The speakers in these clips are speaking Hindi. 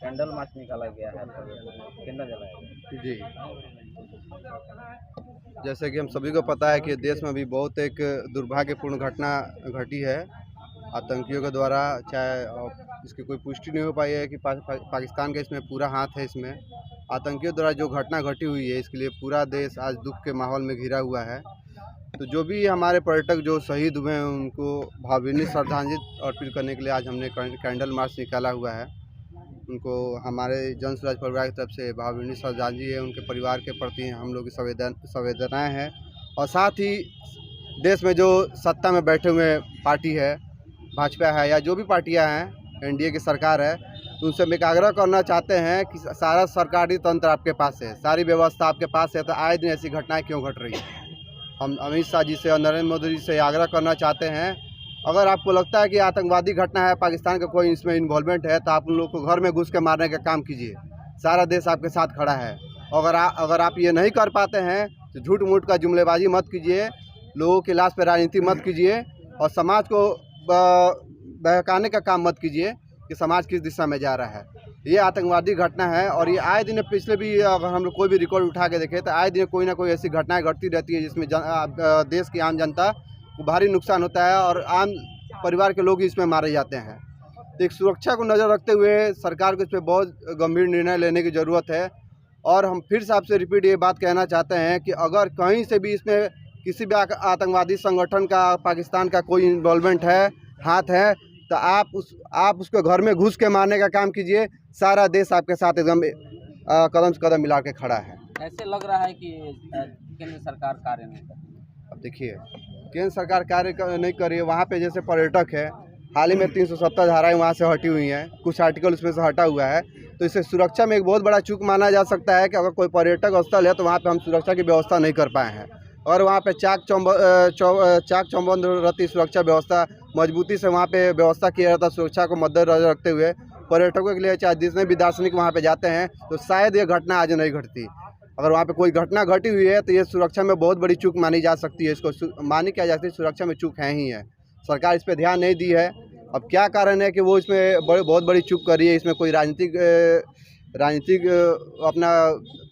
कैंडल मार्च निकाला गया है, तो कितना जलाएगा? जी, जैसे कि हम सभी को पता है कि देश में अभी बहुत एक दुर्भाग्यपूर्ण घटना घटी है आतंकियों के द्वारा। चाहे इसकी कोई पुष्टि नहीं हो पाई है कि पाकिस्तान का इसमें पूरा हाथ है। इसमें आतंकियों द्वारा जो घटना घटी हुई है, इसके लिए पूरा देश आज दुख के माहौल में घिरा हुआ है। तो जो भी हमारे पर्यटक जो शहीद हुए हैं, उनको भावभीनी श्रद्धांजलि अर्पित करने के लिए आज हमने कैंडल मार्च निकाला हुआ है। उनको हमारे जन स्वराज परिवार की तरफ से भावभीनी श्रद्धांजलि है। उनके परिवार के प्रति हम लोग की संवेदनाएँ हैं। और साथ ही देश में जो सत्ता में बैठे हुए पार्टी है, भाजपा है या जो भी पार्टियां हैं, एनडीए की सरकार है, उनसे हम एक आग्रह करना चाहते हैं कि सारा सरकारी तंत्र आपके पास है, सारी व्यवस्था आपके पास है, तो आए दिन ऐसी घटनाएं क्यों घट रही है। हम अमित शाह जी से और नरेंद्र मोदी जी से आग्रह करना चाहते हैं, अगर आपको लगता है कि आतंकवादी घटना है, पाकिस्तान का कोई इसमें इन्वॉल्वमेंट है, तो आप उन लोग को घर में घुस के मारने का काम कीजिए। सारा देश आपके साथ खड़ा है। अगर आप ये नहीं कर पाते हैं तो झूठ मूठ का जुमलेबाजी मत कीजिए, लोगों की लाश पर राजनीति मत कीजिए और समाज को बहकाने का काम मत कीजिए कि समाज किस दिशा में जा रहा है। ये आतंकवादी घटना है और ये आए दिन पिछले भी अगर हम लोग कोई भी रिकॉर्ड उठा के देखें तो आए दिन कोई ना कोई ऐसी घटनाएं घटती रहती है जिसमें देश की आम जनता को भारी नुकसान होता है और आम परिवार के लोग इसमें मारे जाते हैं। तो एक सुरक्षा को नज़र रखते हुए सरकार को इस पर बहुत गंभीर निर्णय लेने की ज़रूरत है। और हम फिर से आपसे रिपीट ये बात कहना चाहते हैं कि अगर कहीं से भी इसमें किसी भी आतंकवादी संगठन का पाकिस्तान का कोई इन्वॉल्वमेंट है, हाथ है, तो आप उसको घर में घुस के मारने का काम कीजिए। सारा देश आपके साथ एकदम कदम से कदम मिला के खड़ा है। ऐसे लग रहा है कि केंद्र सरकार कार्य नहीं कर रही। अब देखिए, केंद्र सरकार कार्य नहीं कर रही है। वहाँ पे जैसे पर्यटक है, हाल ही में 370 धाराएं वहाँ से हटी हुई हैं, कुछ आर्टिकल उसमें से हटा हुआ है। तो इसे सुरक्षा में एक बहुत बड़ा चूक माना जा सकता है कि अगर कोई पर्यटक स्थल है तो वहाँ पे हम सुरक्षा की व्यवस्था नहीं कर पाए हैं। और वहाँ पे चाक चौबंद रहती सुरक्षा व्यवस्था मजबूती से वहाँ पे व्यवस्था किया जाता। सुरक्षा को मद्देनजर रखते हुए पर्यटकों के लिए चाहे जितने भी दार्शनिक वहाँ पे जाते हैं, तो शायद ये घटना आज नहीं घटती। अगर वहाँ पे कोई घटना घटी हुई है तो ये सुरक्षा में बहुत बड़ी चूक मानी जा सकती है। इसको मानी क्या जाती है, सुरक्षा में चूक है ही है। सरकार इस पर ध्यान नहीं दी है। अब क्या कारण है कि वो इसमें बहुत बड़ी चूक कर रही है। इसमें कोई राजनीतिक अपना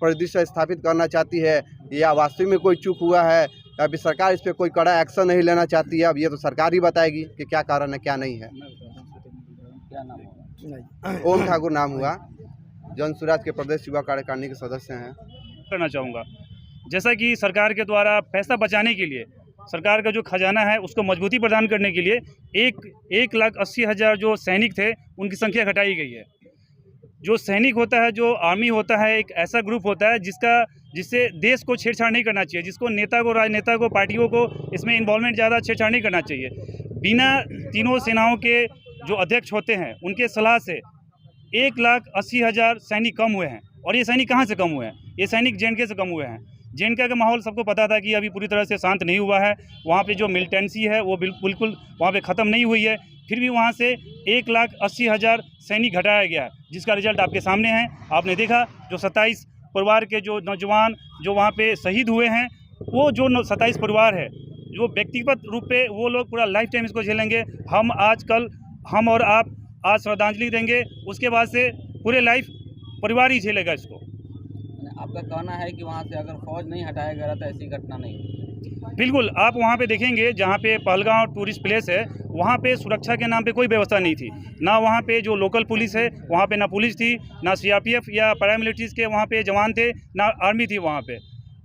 परिदृश्य स्थापित करना चाहती है या वास्तविक में कोई चूक हुआ है या फिर सरकार इस पर कोई कड़ा एक्शन नहीं लेना चाहती है। अब ये तो सरकार ही बताएगी कि क्या कारण है क्या नहीं है। क्या नाम होगा? ओम ठाकुर नाम हुआ, जन स्वराज के प्रदेश युवा कार्यकारिणी के सदस्य हैं। करना चाहूँगा, जैसा कि सरकार के द्वारा पैसा बचाने के लिए सरकार का जो खजाना है उसको मजबूती प्रदान करने के लिए 1,80,000 जो सैनिक थे उनकी संख्या घटाई गई है। जो सैनिक होता है, जो आर्मी होता है, एक ऐसा ग्रुप होता है जिससे देश को छेड़छाड़ नहीं करना चाहिए, जिसको राजनेता को, पार्टियों को इसमें इन्वॉल्वमेंट ज़्यादा छेड़छाड़ नहीं करना चाहिए। बिना तीनों सेनाओं के जो अध्यक्ष होते हैं उनके सलाह से 1,80,000 सैनिक कम हुए हैं। और ये सैनिक कहाँ से कम हुए हैं? ये सैनिक जे.एन.के से कम हुए हैं। जे.एन.के का माहौल सबको पता था कि अभी पूरी तरह से शांत नहीं हुआ है। वहाँ पे जो मिलिटेंसी है वो बिल्कुल वहाँ पे ख़त्म नहीं हुई है। फिर भी वहाँ से 1,80,000 सैनिक घटाया गया है, जिसका रिजल्ट आपके सामने है। आपने देखा जो 27 परिवार के जो नौजवान जो वहाँ पे शहीद हुए हैं, वो जो 27 परिवार है, जो व्यक्तिगत रूप पे वो लोग पूरा लाइफ टाइम इसको झेलेंगे। हम और आप आज श्रद्धांजलि देंगे, उसके बाद से पूरे लाइफ परिवार ही झेलेगा इसको। आपका कहना है कि वहाँ से अगर फौज नहीं हटाया गया तो ऐसी घटना नहीं हुई? बिल्कुल, आप वहाँ पे देखेंगे जहाँ पे पहलगांव टूरिस्ट प्लेस है, वहाँ पे सुरक्षा के नाम पे कोई व्यवस्था नहीं थी। ना वहाँ पे जो लोकल पुलिस है वहाँ पे ना पुलिस थी, ना सीआरपीएफ या पैरामिलिट्रीज के वहाँ पे जवान थे, ना आर्मी थी वहाँ पे।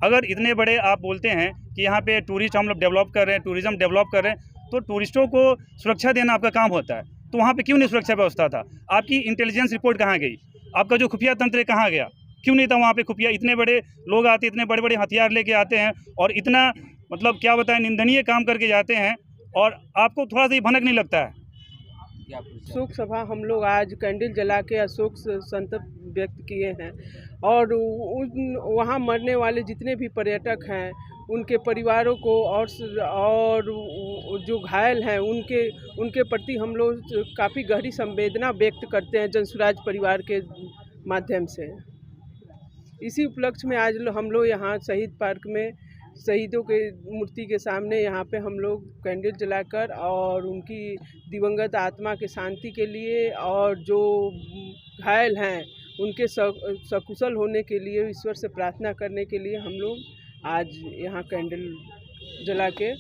अगर इतने बड़े आप बोलते हैं कि यहाँ पे टूरिस्ट हम लोग डेवलप कर रहे हैं, टूरिज़्म डेवलप कर रहे हैं, तो टूरिस्टों को सुरक्षा देना आपका काम होता है। तो वहाँ पे क्यों नहीं सुरक्षा व्यवस्था था? आपकी इंटेलिजेंस रिपोर्ट कहाँ गई? आपका जो खुफिया तंत्र कहाँ गया? क्यों नहीं था वहाँ पे खुफिया? इतने बड़े लोग आते, इतने बड़े बड़े हथियार लेके आते हैं और इतना मतलब क्या बताएं, निंदनीय काम करके जाते हैं और आपको थोड़ा सा ही भनक नहीं लगता है? शोक सभा हम लोग आज कैंडल जला के अशोक संतप्त व्यक्त किए हैं और वहाँ मरने वाले जितने भी पर्यटक हैं उनके परिवारों को और जो घायल हैं उनके प्रति हम लोग काफ़ी गहरी संवेदना व्यक्त करते हैं जन स्वराज परिवार के माध्यम से। इसी उपलक्ष्य में आज हम लोग यहाँ शहीद पार्क में शहीदों के मूर्ति के सामने यहाँ पे हम लोग कैंडल जलाकर और उनकी दिवंगत आत्मा के शांति के लिए और जो घायल हैं उनके सकुशल होने के लिए ईश्वर से प्रार्थना करने के लिए हम लोग आज यहाँ कैंडल जला के